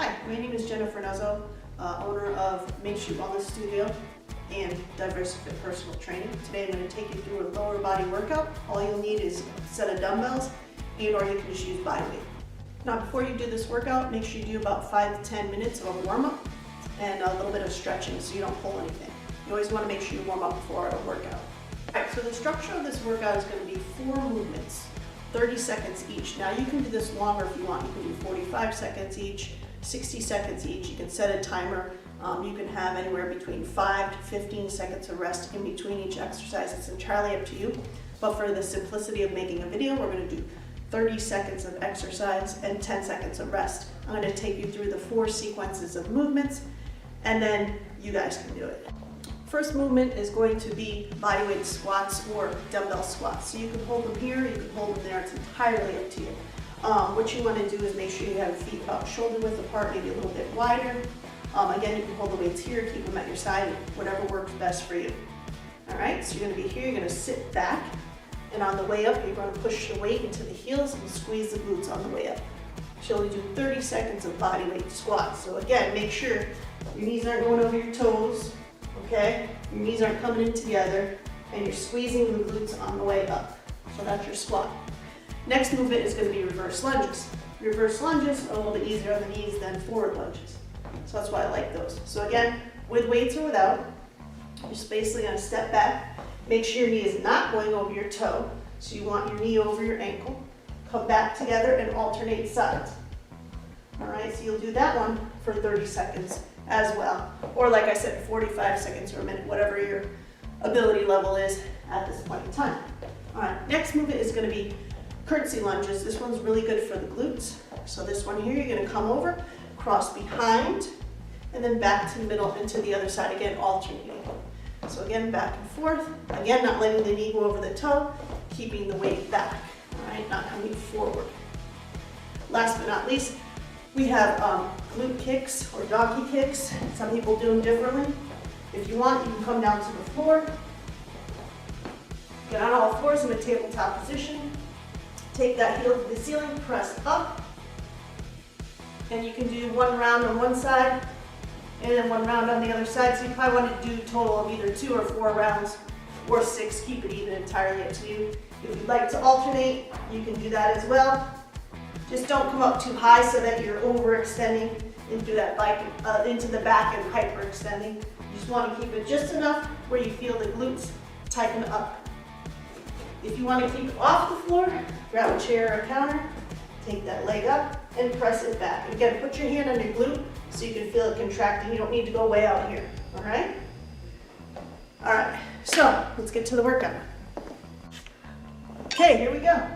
Hi, my name is Nuzzo, owner of Main Street Wellness Studio and DiversaFit Personal Training. Today I'm going to take you through a lower body workout. All you'll need is a set of dumbbells and or you can just use body weight. Now before you do this workout, make sure you do about 5 to 10 minutes of a warm-up and a little bit of stretching so you don't pull anything. You always want to make sure you warm up before a workout. Alright, so the structure of this workout is going to be 4 movements, 30 seconds each. Now you can do this longer if you want. You can do 45 seconds each, 60 seconds each. You can set a timer. You can have anywhere between 5 to 15 seconds of rest in between each exercise. It's entirely up to you. But for the simplicity of making a video, we're going to do 30 seconds of exercise and 10 seconds of rest. I'm going to take you through the 4 sequences of movements, and then you guys can do it. First movement is going to be bodyweight squats or dumbbell squats. So you can hold them here, you can hold them there, it's entirely up to you. What you want to do is make sure you have your feet about shoulder width apart, maybe a little bit wider. Again, you can hold the weights here, keep them at your side, whatever works best for you. Alright, so you're going to be here, you're going to sit back, and on the way up, you're going to push the weight into the heels and squeeze the glutes on the way up. So you'll do 30 seconds of bodyweight squats. So again, make sure your knees aren't going over your toes, okay? Your knees aren't coming in together, and you're squeezing the glutes on the way up. So that's your squat. Next movement is going to be reverse lunges. Reverse lunges are a little bit easier on the knees than forward lunges. So that's why I like those. So again, with weights or without, you're just basically going to step back. Make sure your knee is not going over your toe. So you want your knee over your ankle. Come back together and alternate sides. All right, so you'll do that one for 30 seconds as well. Or like I said, 45 seconds or a minute, whatever your ability level is at this point in time. All right, next movement is going to be curtsy lunges. This one's really good for the glutes. So this one here, you're going to come over, cross behind, and then back to the middle and to the other side, again, alternating. So again, back and forth. Again, not letting the knee go over the toe, keeping the weight back, all right, not coming forward. Last but not least, we have glute kicks or donkey kicks. Some people do them differently. If you want, you can come down to the floor, get on all fours in a tabletop position, take that heel to the ceiling, press up, and you can do 1 round on one side and then 1 round on the other side. So you probably want to do a total of either 2 or 4 rounds or 6, keep it even, entirely up to you. If you'd like to alternate, you can do that as well. Just don't come up too high so that you're overextending into that into the back and hyperextending. You just want to keep it just enough where you feel the glutes tighten up. If you want to keep it off the floor, grab a chair or a counter, take that leg up and press it back. Again, put your hand on your glute so you can feel it contracting. You don't need to go way out here, all right? All right, so let's get to the workout. Okay, here we go.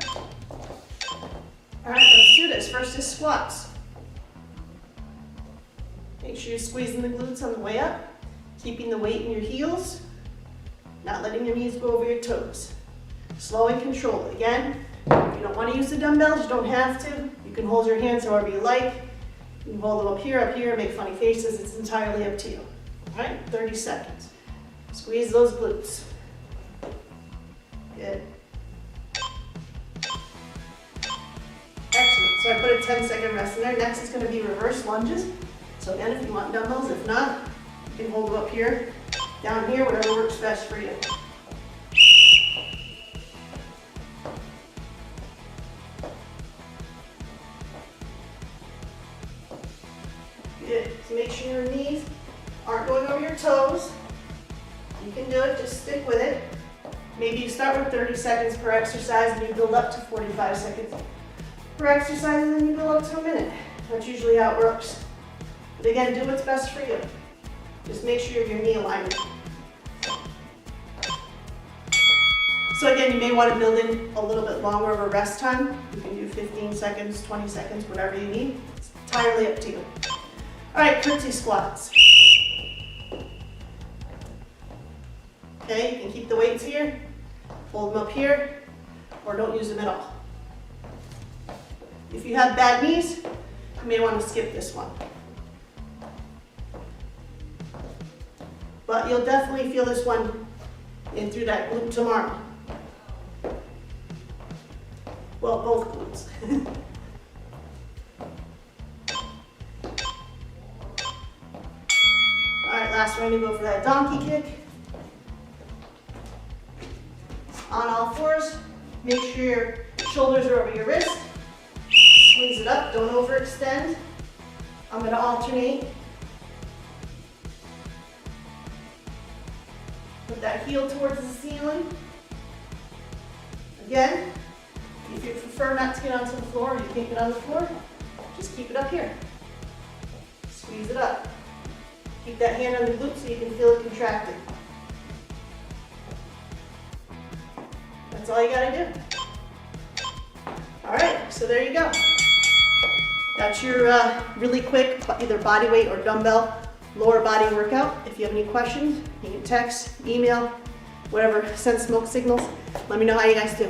All right, let's do this. First is squats. Make sure you're squeezing the glutes on the way up, keeping the weight in your heels, not letting your knees go over your toes. Slow and controlled. Again, if you don't want to use the dumbbells, you don't have to. You can hold your hands however you like. You can hold them up here, make funny faces. It's entirely up to you. All right, 30 seconds. Squeeze those glutes. Good. Excellent. So I put a 10-second rest in there. Next is going to be reverse lunges. So again, if you want dumbbells, if not, you can hold them up here, down here, whatever works best for you. Good. So make sure your knees aren't going over your toes. You can do it, just stick with it. Maybe you start with 30 seconds per exercise and you build up to 45 seconds per exercise and then you build up to a minute. That's usually how it works. But again, do what's best for you. Just make sure your knee alignment. So again, you may want to build in a little bit longer of a rest time. You can do 15 seconds, 20 seconds, whatever you need. It's entirely up to you. All right, curtsy squats. Okay, you can keep the weights here, hold them up here, or don't use them at all. If you have bad knees, you may want to skip this one. But you'll definitely feel this one in through that glute tomorrow. Well, both glutes. last, we're gonna go for that donkey kick. On all fours, make sure your shoulders are over your wrist. Squeeze it up, don't overextend. I'm gonna alternate. Put that heel towards the ceiling. Again, if you prefer not to get onto the floor, or you can't get on the floor, just keep it up here. Squeeze it up. Keep that hand on the glute so you can feel it contracting. That's all you gotta do. All right, so there you go. That's your really quick, either body weight or dumbbell, lower body workout. If you have any questions, you can text, email, whatever, send smoke signals. Let me know how you guys do.